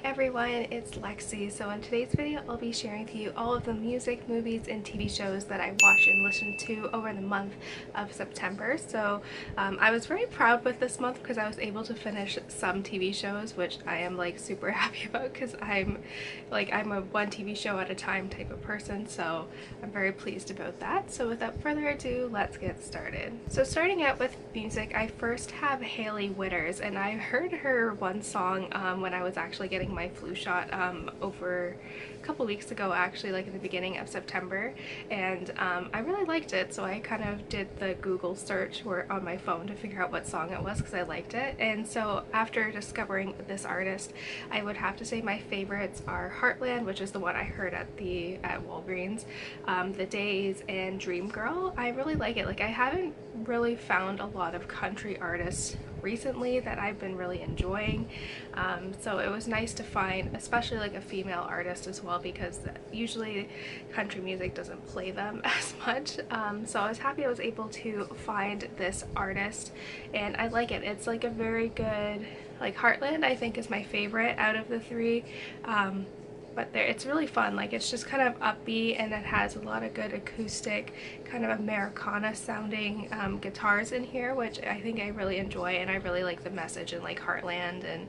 everyone, it's Lexie. So in today's video I'll be sharing with you all of the music, movies, and TV shows that I watched and listened to over the month of September. So I was very proud with this month because I was able to finish some TV shows, which I am like super happy about because I'm a one TV show at a time type of person, so I'm very pleased about that. So without further ado, let's get started. So starting out with music, I first have Hailey Whitters, and I heard her one song when I was actually getting my flu shot over a couple weeks ago, actually, like in the beginning of September, and I really liked it, so I kind of did the Google search on my phone to figure out what song it was because I liked it. And so after discovering this artist, I would have to say my favorites are Heartland, which is the one I heard at Walgreens, The Days, and Dream Girl. I really like it. Like, I haven't really found a lot of country artists recently that I've been really enjoying, so it was nice to find especially like a female artist as well, because usually country music doesn't play them as much, so I was happy I was able to find this artist, and I like it. It's like a very good, like, Heartland I think is my favorite out of the three, but it's really fun. Like, it's just kind of upbeat, and it has a lot of good acoustic kind of Americana sounding guitars in here, which I think I really enjoy, and I really like the message in like Heartland and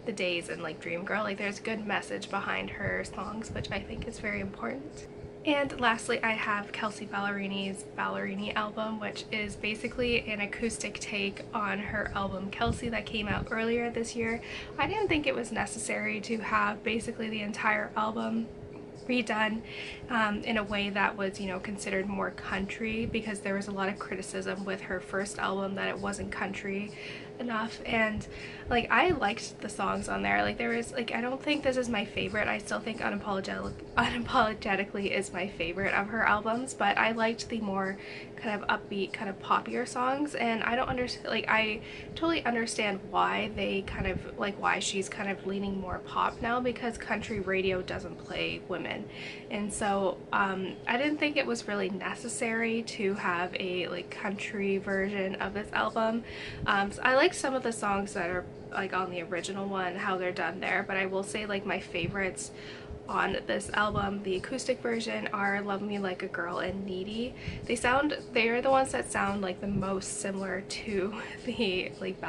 The Days and like Dream Girl. Like, there's good message behind her songs, which I think is very important. And lastly, I have Kelsea Ballerini's Ballerini album, which is basically an acoustic take on her album Kelsea that came out earlier this year. I didn't think it was necessary to have basically the entire album redone in a way that was, you know, considered more country, because there was a lot of criticism with her first album that it wasn't country enough, and like, I liked the songs on there. Like, there was like, I don't think this is my favorite. I still think Unapologetically is my favorite of her albums, but I liked the more kind of upbeat, kind of poppier songs, and I don't understand, like, I totally understand why they kind of like, why she's kind of leaning more pop now, because country radio doesn't play women, and so I didn't think it was really necessary to have a like country version of this album. So I like some of the songs that are like on the original one, how they're done there, but I will say like my favorites on this album, the acoustic version, are Love Me Like a Girl and Needy. They're the ones that sound like the most similar to the like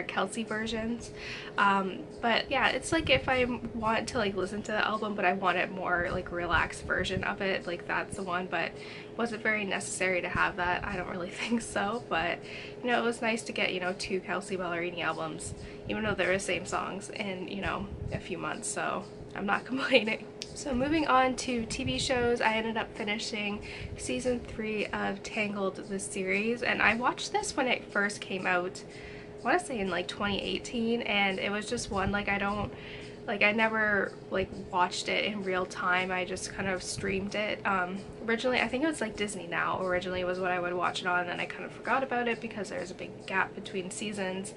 Kelsea versions, but yeah, it's like if I want to like listen to the album but I want a more like relaxed version of it, like that's the one. But was it very necessary to have that? I don't really think so, but you know, it was nice to get, you know, two Kelsea Ballerini albums, even though they're the same songs, in, you know, a few months, so I'm not complaining. So moving on to TV shows, I ended up finishing season 3 of Tangled, the series, and I watched this when it first came out, I want to say in like 2018, and it was just one, like, I never like watched it in real time. I just kind of streamed it. Originally, I think it was like Disney Now originally was what I would watch it on, and then I kind of forgot about it because there's a big gap between seasons,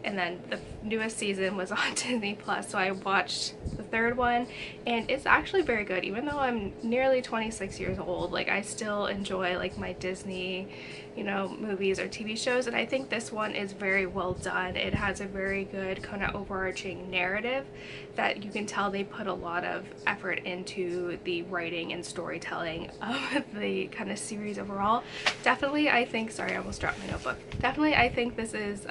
and then the newest season was on Disney Plus, so I watched the third one, and it's actually very good. Even though I'm nearly 26 years old, like, I still enjoy like my Disney, you know, movies or TV shows, and I think this one is very well done. It has a very good kind of overarching narrative that you can tell they put a lot of effort into the writing and storytelling of the kind of series overall. Definitely, I think, sorry, I almost dropped my notebook. Definitely, I think this is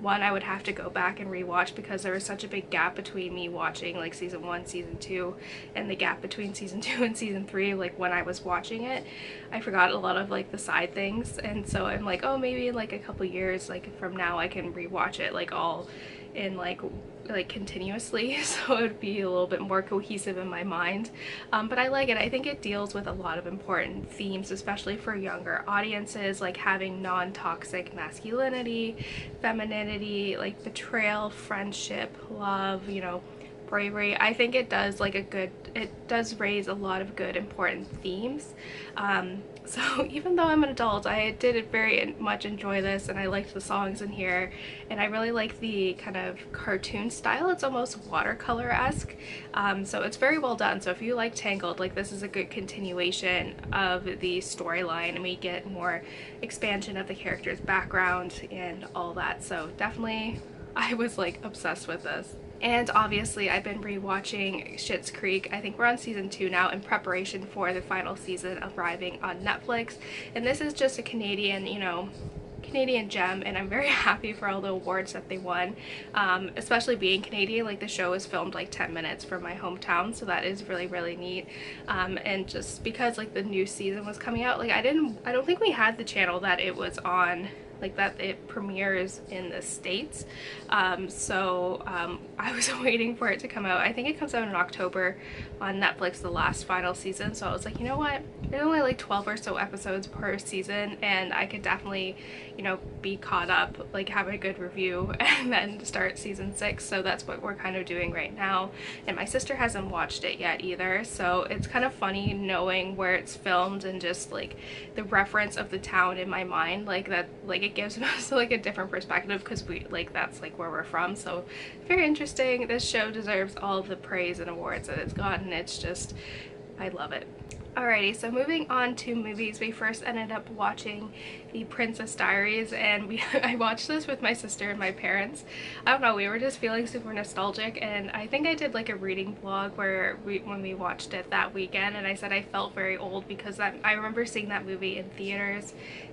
one I would have to go back and rewatch, because there was such a big gap between me watching like season 1, season 2, and the gap between season 2 and season 3. Like, when I was watching it, I forgot a lot of like the side things, and so I'm like, oh, maybe in like a couple years, like from now, I can rewatch it like all in like continuously, so it would be a little bit more cohesive in my mind. But I like it. I think it deals with a lot of important themes, especially for younger audiences, like having non-toxic masculinity, femininity, like betrayal, friendship, love, you know, bravery. I think it does it does raise a lot of good important themes. So even though I'm an adult, I did very much enjoy this, and I liked the songs in here, and I really like the kind of cartoon style. It's almost watercolor-esque, so it's very well done. So if you like Tangled, like, this is a good continuation of the storyline, and we get more expansion of the character's background and all that. So definitely, I was like obsessed with this. And obviously I've been rewatching Schitt's Creek. I think we're on season 2 now in preparation for the final season arriving on Netflix. And this is just a Canadian, you know, Canadian gem, and I'm very happy for all the awards that they won, especially being Canadian. Like, the show is filmed like 10 minutes from my hometown, so that is really neat. And just because like the new season was coming out, like I don't think we had the channel that it was on, like that it premieres in the States. I was waiting for it to come out. I think it comes out in October on Netflix, the last final season. So I was like, you know what? There's only like 12 or so episodes per season, and I could definitely, you know, be caught up, like have a good review, and then start season 6. So that's what we're kind of doing right now. And my sister hasn't watched it yet either. So it's kind of funny knowing where it's filmed and just like the reference of the town in my mind, like that, like it gives us like a different perspective because we like that's like where we're from. So very interesting. This show deserves all of the praise and awards that it's gotten. It's just, I love it. Alrighty, so moving on to movies, we first ended up watching the Princess Diaries, and I watched this with my sister and my parents. I don't know, we were just feeling super nostalgic, and I think I did like a reading vlog where when we watched it that weekend, and I said I felt very old because I remember seeing that movie in theaters,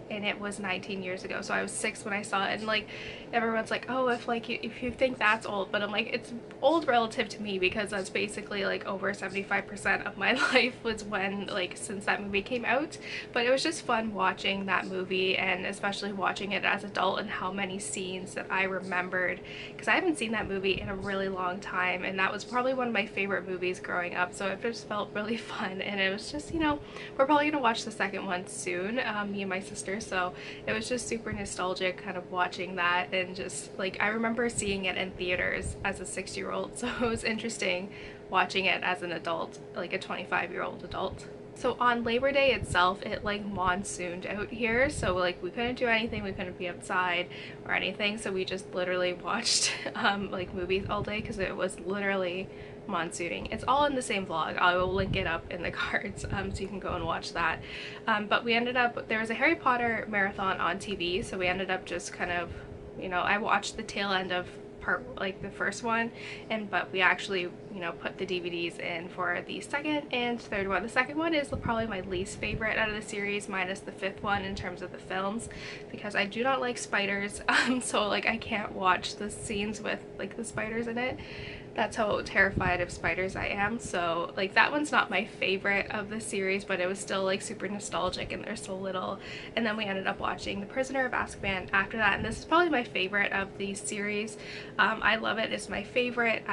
and it was 19 years ago, so I was 6 when I saw it. And like everyone's like, oh, if you think that's old, but I'm like, it's old relative to me because that's basically like over 75% of my life was when, like, since that movie came out. But it was just fun watching that movie, and especially watching it as an adult, and how many scenes that I remembered, because I haven't seen that movie in a really long time, and that was probably one of my favorite movies growing up. So it just felt really fun, and it was just, you know, we're probably gonna watch the second one soon, me and my sister. So it was just super nostalgic kind of watching that, and just like I remember seeing it in theaters as a 6-year-old, so it was interesting watching it as an adult, like a 25-year-old adult. So on Labor Day itself, it like monsooned out here, so like we couldn't do anything, we couldn't be outside or anything, so we just literally watched like movies all day because it was literally monsooning. It's all in the same vlog. I will link it up in the cards so you can go and watch that. But we ended up, there was a Harry Potter marathon on TV, so we ended up just kind of, you know, I watched the tail end of like the first one, but we actually, you know, put the DVDs in for the second and third one. The second one is probably my least favorite out of the series, minus the fifth one in terms of the films, because I do not like spiders. So like I can't watch the scenes with like the spiders in it. That's how terrified of spiders I am. So like that one's not my favorite of the series, but it was still like super nostalgic, and they're so little. And then we ended up watching The Prisoner of Azkaban after that, and this is probably my favorite of the series. I love it. It's my favorite.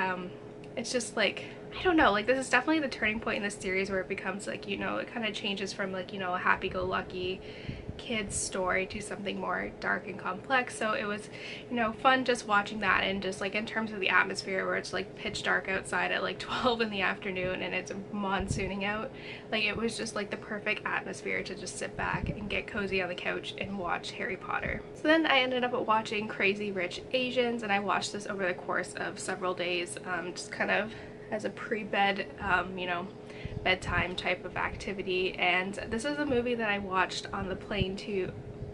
It's just like, I don't know, like this is definitely the turning point in the series where it becomes like, you know, it kind of changes from like, you know, a happy-go-lucky kid's story to something more dark and complex. So it was, you know, fun just watching that, and just like in terms of the atmosphere where it's like pitch dark outside at like 12 in the afternoon and it's monsooning out, like it was just like the perfect atmosphere to just sit back and get cozy on the couch and watch Harry Potter. So then I ended up watching Crazy Rich Asians, and I watched this over the course of several days, just kind of as a pre-bed, you know, bedtime type of activity. And this is a movie that I watched on the plane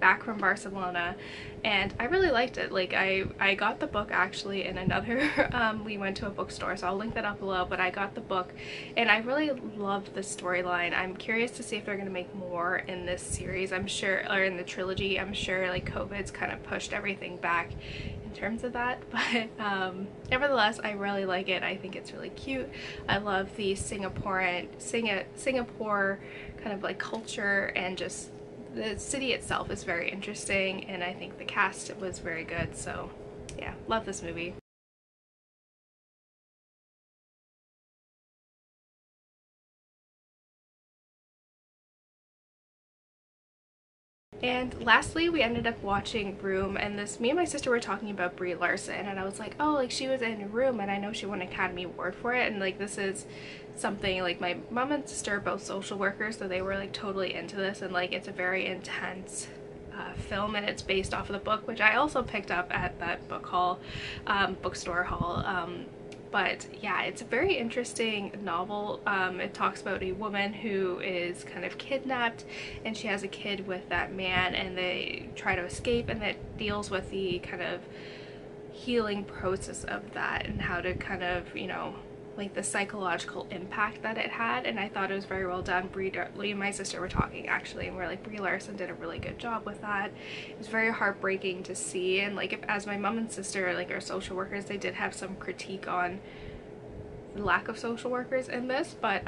back from Barcelona, and I really liked it. Like I got the book actually in another we went to a bookstore, so I'll link that up below, but I got the book and I really loved the storyline. I'm curious to see if they're going to make more in this series. I'm sure, or in the trilogy. I'm sure like COVID's kind of pushed everything back in terms of that, but nevertheless I really like it. I think it's really cute. I love the Singapore kind of like culture, and just the city itself is very interesting, and I think the cast was very good. So yeah, love this movie. And lastly, we ended up watching Room, and me and my sister were talking about Brie Larson, and I was like, oh, like she was in Room, and I know she won an Academy Award for it, and like this is something, like my mom and sister are both social workers, so they were like totally into this, and like it's a very intense film, and it's based off of the book, which I also picked up at that bookstore haul. But yeah, it's a very interesting novel. It talks about a woman who is kind of kidnapped, and she has a kid with that man, and they try to escape, and that deals with the kind of healing process of that and how to kind of, you know, like the psychological impact that it had. And I thought it was very well done. Lee and my sister were talking actually, and we're like, Brie Larson did a really good job with that. It was very heartbreaking to see, and like, if, as my mom and sister like are social workers, they did have some critique on the lack of social workers in this, but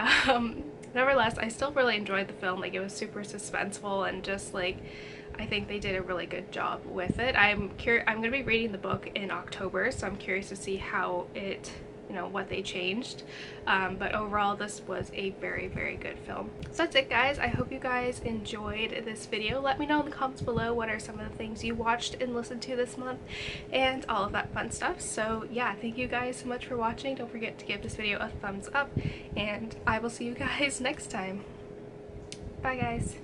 nevertheless, I still really enjoyed the film. Like, it was super suspenseful, and just like, I think they did a really good job with it. I'm gonna be reading the book in October, so I'm curious to see how it, you know, what they changed, but overall this was a very, very good film. So that's it, guys. I hope you guys enjoyed this video. Let me know in the comments below what are some of the things you watched and listened to this month and all of that fun stuff. So yeah, thank you guys so much for watching. Don't forget to give this video a thumbs up, and I will see you guys next time. Bye, guys.